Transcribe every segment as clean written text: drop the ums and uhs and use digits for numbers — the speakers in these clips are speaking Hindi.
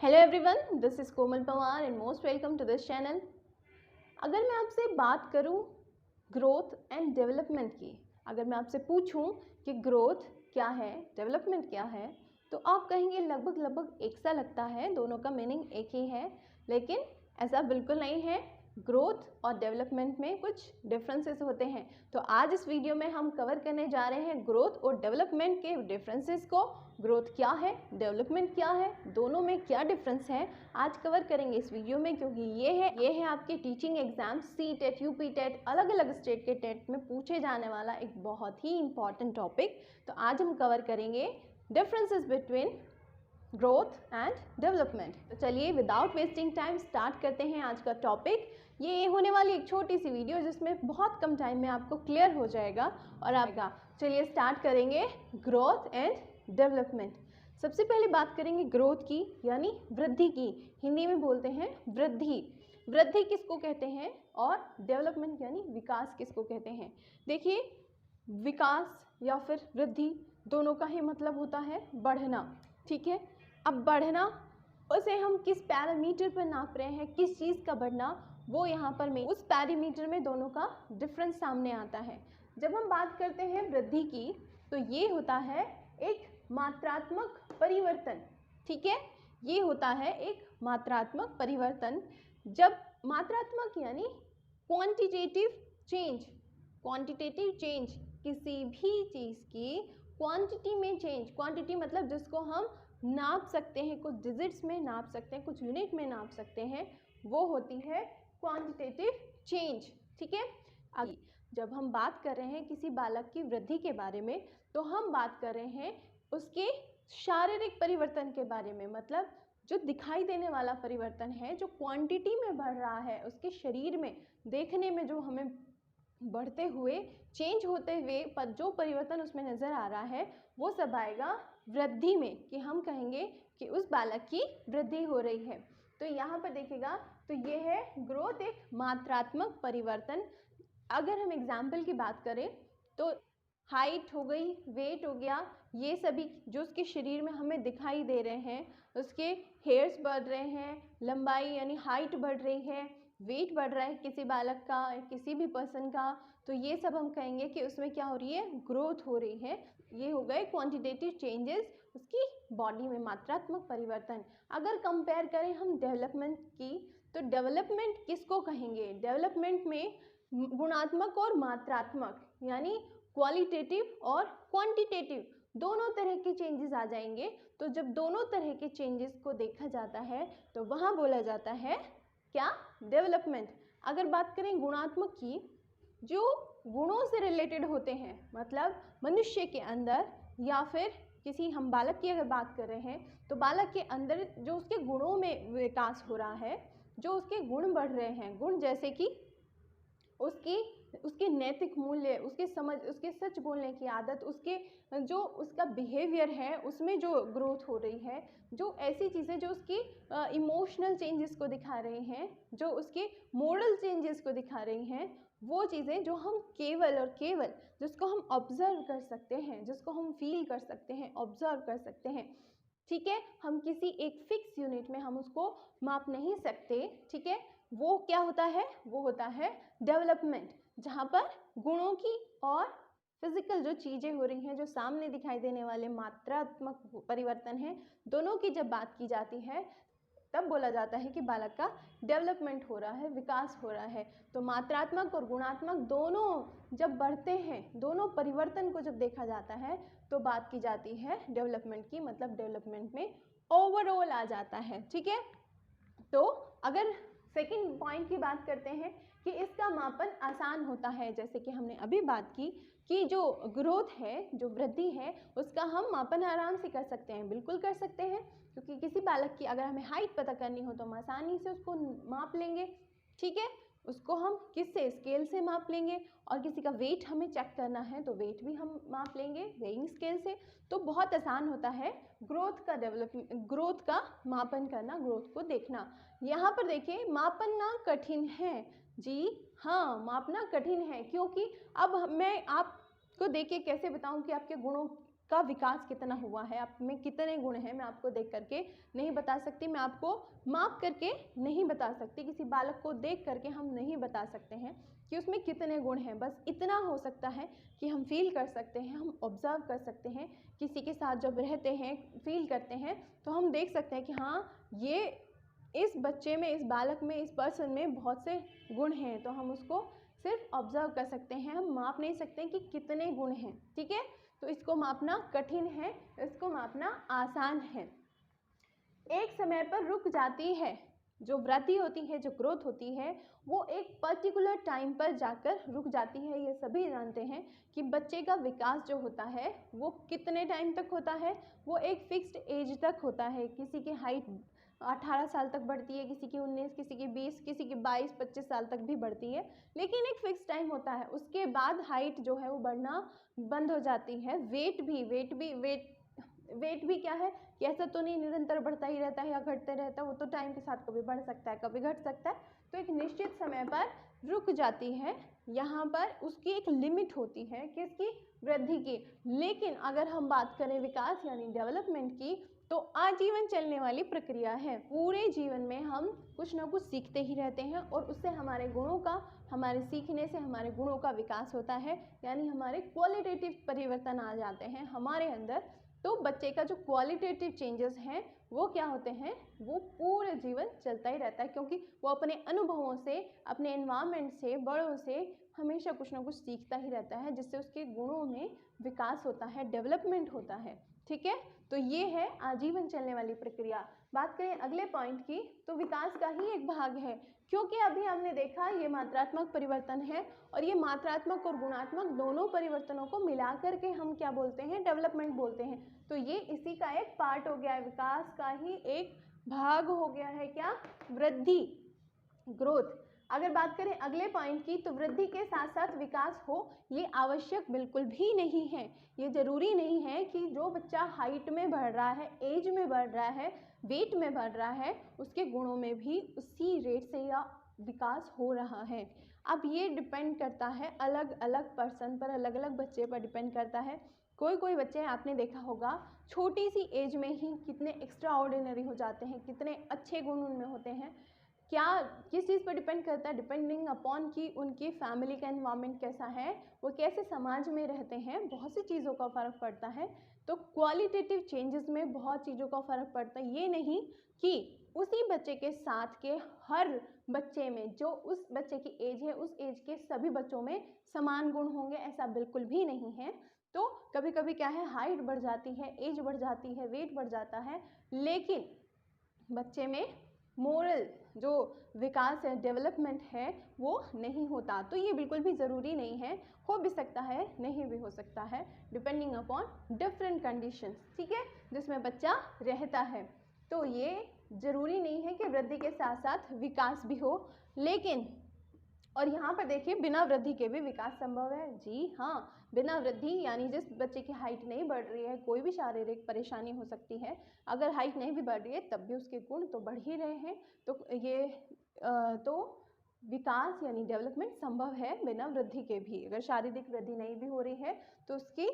Hello everyone, this is Komal Pawar and most welcome to this channel. अगर मैं आपसे बात करूं ग्रोथ एंड डेवलपमेंट की, अगर मैं आपसे पूछूं कि ग्रोथ क्या है, डेवलपमेंट क्या है, तो आप कहेंगे लगभग एक सा लगता है, दोनों का मीनिंग एक ही है। लेकिन ऐसा बिल्कुल नहीं है। ग्रोथ और डेवलपमेंट में कुछ डिफरेंसेस होते हैं। तो आज इस वीडियो में हम कवर करने जा रहे हैं ग्रोथ और डेवलपमेंट के डिफरेंसेस को। ग्रोथ क्या है, डेवलपमेंट क्या है, दोनों में क्या डिफरेंस है, आज कवर करेंगे इस वीडियो में। क्योंकि ये है आपके teaching exam C TET, UP TET, अलग अलग स्टेट के टेट में पूछे जाने वाला एक बहुत ही इंपॉर्टेंट टॉपिक। तो आज हम कवर करेंगे differences between growth and development. तो चलिए विदाउट वेस्टिंग टाइम स्टार्ट करते हैं आज का टॉपिक। ये होने वाली एक छोटी सी वीडियो जिसमें बहुत कम टाइम में आपको क्लियर हो जाएगा और आपका। चलिए स्टार्ट करेंगे ग्रोथ एंड डेवलपमेंट। सबसे पहले बात करेंगे ग्रोथ की, यानी वृद्धि की। हिंदी में बोलते हैं वृद्धि। वृद्धि किसको कहते हैं और डेवलपमेंट यानी विकास किसको कहते हैं। देखिए, विकास या फिर वृद्धि दोनों का ही मतलब होता है बढ़ना। ठीक है, अब बढ़ना उसे हम किस पैरामीटर पर नाप रहे हैं, किस चीज़ का बढ़ना, वो यहाँ पर में उस पैरामीटर में दोनों का डिफरेंस सामने आता है। जब हम बात करते हैं वृद्धि की, तो ये होता है एक मात्रात्मक परिवर्तन। ठीक है, ये होता है एक मात्रात्मक परिवर्तन। जब मात्रात्मक यानी क्वांटिटेटिव चेंज, क्वांटिटेटिव चेंज किसी भी चीज़ की क्वांटिटी में चेंज। क्वांटिटी मतलब जिसको हम नाप सकते हैं, कुछ डिजिट्स में नाप सकते हैं, कुछ यूनिट में नाप सकते हैं, वो होती है क्वांटिटेटिव चेंज। ठीक है, आगे जब हम बात कर रहे हैं किसी बालक की वृद्धि के बारे में, तो हम बात कर रहे हैं उसके शारीरिक परिवर्तन के बारे में। मतलब जो दिखाई देने वाला परिवर्तन है, जो क्वांटिटी में बढ़ रहा है उसके शरीर में, देखने में जो हमें बढ़ते हुए, चेंज होते हुए पर जो परिवर्तन उसमें नज़र आ रहा है, वो सब आएगा वृद्धि में। कि हम कहेंगे कि उस बालक की वृद्धि हो रही है। तो यहाँ पर देखिएगा, तो ये है ग्रोथ, एक मात्रात्मक परिवर्तन। अगर हम एग्जाम्पल की बात करें तो हाइट हो गई, वेट हो गया, ये सभी जो उसके शरीर में हमें दिखाई दे रहे हैं, उसके हेयर्स बढ़ रहे हैं, लंबाई यानी हाइट बढ़ रही है, वेट बढ़ रहा है किसी बालक का, किसी भी पर्सन का, तो ये सब हम कहेंगे कि उसमें क्या हो रही है, ग्रोथ हो रही है। ये हो गए क्वांटिटेटिव चेंजेस, उसकी बॉडी में मात्रात्मक परिवर्तन। अगर कंपेयर करें हम डेवलपमेंट की, तो डेवलपमेंट किसको कहेंगे, डेवलपमेंट में गुणात्मक और मात्रात्मक यानी क्वालिटेटिव और क्वांटिटेटिव दोनों तरह के चेंजेस आ जाएंगे। तो जब दोनों तरह के चेंजेस को देखा जाता है तो वहाँ बोला जाता है क्या, डेवलपमेंट। अगर बात करें गुणात्मक की, जो गुणों से रिलेटेड होते हैं, मतलब मनुष्य के अंदर या फिर किसी, हम बालक की अगर बात कर रहे हैं तो बालक के अंदर जो उसके गुणों में विकास हो रहा है, जो उसके गुण बढ़ रहे हैं, गुण जैसे कि उसके नैतिक मूल्य, उसके समझ, उसके सच बोलने की आदत, उसके जो उसका बिहेवियर है उसमें जो ग्रोथ हो रही है, जो ऐसी चीज़ें जो उसकी इमोशनल चेंजेस को दिखा रही हैं, जो उसके मोरल चेंजेस को दिखा रही हैं, वो चीज़ें जो हम केवल और केवल जिसको हम ऑब्जर्व कर सकते हैं, जिसको हम फील कर सकते हैं, ऑब्जर्व कर सकते हैं। ठीक है, हम किसी एक फिक्स यूनिट में हम उसको माप नहीं सकते। ठीक है, वो क्या होता है, वो होता है डेवलपमेंट, जहाँ पर गुणों की और फिजिकल जो चीज़ें हो रही हैं, जो सामने दिखाई देने वाले मात्रात्मक परिवर्तन हैं, दोनों की जब बात की जाती है तब बोला जाता है कि बालक का डेवलपमेंट हो रहा है, विकास हो रहा है। तो मात्रात्मक और गुणात्मक दोनों जब बढ़ते हैं, दोनों परिवर्तन को जब देखा जाता है तो बात की जाती है डेवलपमेंट की, मतलब डेवलपमेंट में ओवरऑल आ जाता है। ठीक है, तो अगर सेकंड पॉइंट की बात करते हैं कि इसका मापन आसान होता है, जैसे कि हमने अभी बात की कि जो ग्रोथ है, जो वृद्धि है, उसका हम मापन आराम से कर सकते हैं, बिल्कुल कर सकते हैं। क्योंकि किसी बालक की अगर हमें हाइट पता करनी हो तो हम आसानी से उसको माप लेंगे। ठीक है, उसको हम किससे, स्केल से माप लेंगे। और किसी का वेट हमें चेक करना है तो वेट भी हम माप लेंगे वेइंग स्केल से। तो बहुत आसान होता है ग्रोथ का ग्रोथ का मापन करना, ग्रोथ को देखना। यहाँ पर देखिए, मापना कठिन है। जी हाँ, मापना कठिन है, क्योंकि अब मैं आपको देख के कैसे बताऊँ कि आपके गुणों का विकास कितना हुआ है, आप में कितने गुण हैं, मैं आपको देख करके नहीं बता सकती, मैं आपको माप करके नहीं बता सकती, किसी बालक को देख करके हम नहीं बता सकते हैं कि उसमें कितने गुण हैं। बस इतना हो सकता है कि हम फील कर सकते हैं, हम ऑब्ज़र्व कर सकते हैं, किसी के साथ जब रहते हैं, फील करते हैं, तो हम देख सकते हैं कि हाँ ये इस बच्चे में, इस बालक में, इस पर्सन में बहुत से गुण हैं, तो हम उसको सिर्फ ऑब्ज़र्व कर सकते हैं, हम माप नहीं सकते कि कितने गुण हैं। ठीक है, तो इसको मापना कठिन है, इसको मापना आसान है। एक समय पर रुक जाती है, जो वृद्धि होती है, जो ग्रोथ होती है, वो एक पर्टिकुलर टाइम पर जाकर रुक जाती है। ये सभी जानते हैं कि बच्चे का विकास जो होता है वो कितने टाइम तक होता है, वो एक फिक्स्ड एज तक होता है। किसी की हाइट 18 साल तक बढ़ती है, किसी की 19, किसी की 20, किसी की 22-25 साल तक भी बढ़ती है, लेकिन एक फिक्स टाइम होता है। उसके बाद हाइट जो है वो बढ़ना बंद हो जाती है। वेट भी क्या है कि ऐसा तो नहीं निरंतर बढ़ता ही रहता है या घटते रहता है, वो तो टाइम के साथ कभी बढ़ सकता है, कभी घट सकता है, तो एक निश्चित समय पर रुक जाती है। यहाँ पर उसकी एक लिमिट होती है किसकी, वृद्धि की। लेकिन अगर हम बात करें विकास यानी डेवलपमेंट की, तो आजीवन चलने वाली प्रक्रिया है। पूरे जीवन में हम कुछ ना कुछ सीखते ही रहते हैं और उससे हमारे गुणों का, हमारे सीखने से हमारे गुणों का विकास होता है, यानी हमारे क्वालिटेटिव परिवर्तन आ जाते हैं हमारे अंदर। तो बच्चे का जो क्वालिटेटिव चेंजेस हैं वो क्या होते हैं, वो पूरे जीवन चलता ही रहता है, क्योंकि वो अपने अनुभवों से, अपने एनवायरनमेंट से, बड़ों से हमेशा कुछ ना कुछ सीखता ही रहता है, जिससे उसके गुणों में विकास होता है, डेवलपमेंट होता है। ठीक है, तो ये है आजीवन चलने वाली प्रक्रिया। बात करें अगले पॉइंट की, तो विकास का ही एक भाग है, क्योंकि अभी हमने देखा ये मात्रात्मक परिवर्तन है, और ये मात्रात्मक और गुणात्मक दोनों परिवर्तनों को मिला करके हम क्या बोलते हैं, डेवलपमेंट बोलते हैं। तो ये इसी का एक पार्ट हो गया है, विकास का ही एक भाग हो गया है क्या, वृद्धि, ग्रोथ। अगर बात करें अगले पॉइंट की, तो वृद्धि के साथ साथ विकास हो ये आवश्यक बिल्कुल भी नहीं है। ये जरूरी नहीं है कि जो बच्चा हाइट में बढ़ रहा है, एज में बढ़ रहा है, वेट में बढ़ रहा है, उसके गुणों में भी उसी रेट से या विकास हो रहा है। अब ये डिपेंड करता है अलग अलग पर्सन पर, अलग अलग बच्चे पर डिपेंड करता है। कोई कोई बच्चे आपने देखा होगा छोटी सी एज में ही कितने एक्स्ट्रा ऑर्डिनरी हो जाते हैं, कितने अच्छे गुण उनमें होते हैं। क्या किस चीज़ पर डिपेंड करता है, डिपेंडिंग अपॉन कि उनकी फैमिली का एनवायरनमेंट कैसा है, वो कैसे समाज में रहते हैं, बहुत सी चीज़ों का फ़र्क पड़ता है। तो क्वालिटेटिव चेंजेस में बहुत चीज़ों का फ़र्क पड़ता है। ये नहीं कि उसी बच्चे के साथ के हर बच्चे में, जो उस बच्चे की एज है, उस एज के सभी बच्चों में समान गुण होंगे, ऐसा बिल्कुल भी नहीं है। तो कभी कभी क्या है, हाइट बढ़ जाती है, एज बढ़ जाती है, वेट बढ़ जाता है, लेकिन बच्चे में मोरल जो विकास है, डेवलपमेंट है, वो नहीं होता। तो ये बिल्कुल भी ज़रूरी नहीं है, हो भी सकता है, नहीं भी हो सकता है, डिपेंडिंग अपॉन डिफरेंट कंडीशंस। ठीक है, जिसमें बच्चा रहता है। तो ये ज़रूरी नहीं है कि वृद्धि के साथ साथ विकास भी हो, लेकिन और यहाँ पर देखिए बिना वृद्धि के भी विकास संभव है। जी हाँ, बिना वृद्धि यानी जिस बच्चे की हाइट नहीं बढ़ रही है, कोई भी शारीरिक परेशानी हो सकती है, अगर हाइट नहीं भी बढ़ रही है तब भी उसके गुण तो बढ़ ही रहे हैं। तो ये तो विकास यानी डेवलपमेंट संभव है बिना वृद्धि के भी। अगर शारीरिक वृद्धि नहीं भी हो रही है तो उसकी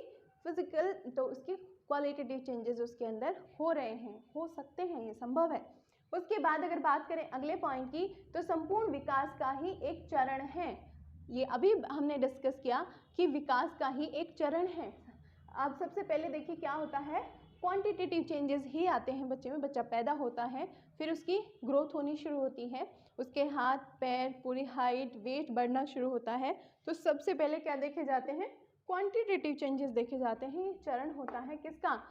फिजिकल, तो उसकी क्वालिटेटिव चेंजेस उसके अंदर हो रहे हैं, हो सकते हैं, ये संभव है। उसके बाद अगर बात करें अगले पॉइंट की, तो संपूर्ण विकास का ही एक चरण है। ये अभी हमने डिस्कस किया कि विकास का ही एक चरण है। अब सबसे पहले देखिए क्या होता है, क्वांटिटेटिव चेंजेस ही आते हैं बच्चे में। बच्चा पैदा होता है, फिर उसकी ग्रोथ होनी शुरू होती है, उसके हाथ पैर, पूरी हाइट, वेट बढ़ना शुरू होता है। तो सबसे पहले क्या देखे जाते हैं, क्वांटिटेटिव चेंजेस देखे जाते हैं। ये चरण होता है किसका,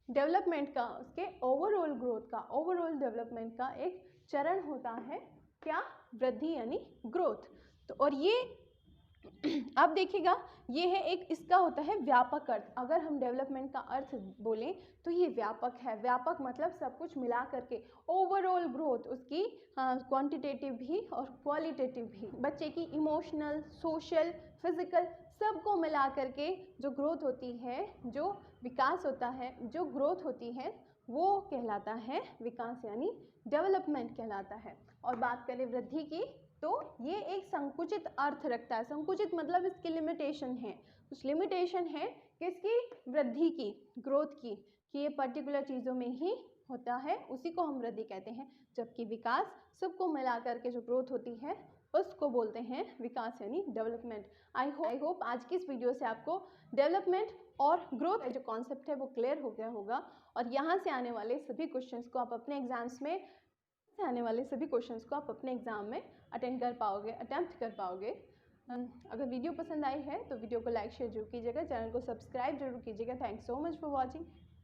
डेवलपमेंट का, उसके ओवरऑल ग्रोथ का, ओवरऑल डेवलपमेंट का एक चरण होता है क्या, वृद्धि यानी ग्रोथ। तो और ये अब देखिएगा, ये है एक, इसका होता है व्यापक अर्थ। अगर हम डेवलपमेंट का अर्थ बोलें तो ये व्यापक है। व्यापक मतलब सब कुछ मिला करके, ओवरऑल ग्रोथ उसकी, क्वांटिटेटिव भी और क्वालिटेटिव भी। बच्चे की इमोशनल, सोशल, फिजिकल सबको मिला करके जो ग्रोथ होती है, जो विकास होता है, जो ग्रोथ होती है, वो कहलाता है विकास यानी डेवलपमेंट कहलाता है। और बात करें वृद्धि की, तो ये एक संकुचित अर्थ रखता है। संकुचित मतलब इसकी लिमिटेशन है, कुछ लिमिटेशन है किसकी, वृद्धि की, ग्रोथ की, कि ये पर्टिकुलर चीज़ों में ही होता है, उसी को हम वृद्धि कहते हैं। जबकि विकास सबको मिला करके जो ग्रोथ होती है उसको बोलते हैं विकास यानी डेवलपमेंट। आई होप आज की इस वीडियो से आपको डेवलपमेंट और ग्रोथ का जो कॉन्सेप्ट है वो क्लियर हो गया होगा, और यहाँ से आने वाले सभी क्वेश्चंस को आप अपने एग्जाम्स में अटेंड कर पाओगे, अटेम्प्ट कर पाओगे। अगर वीडियो पसंद आई है तो वीडियो को लाइक शेयर जरूर कीजिएगा, चैनल को सब्सक्राइब जरूर कीजिएगा। Thanks so much for watching.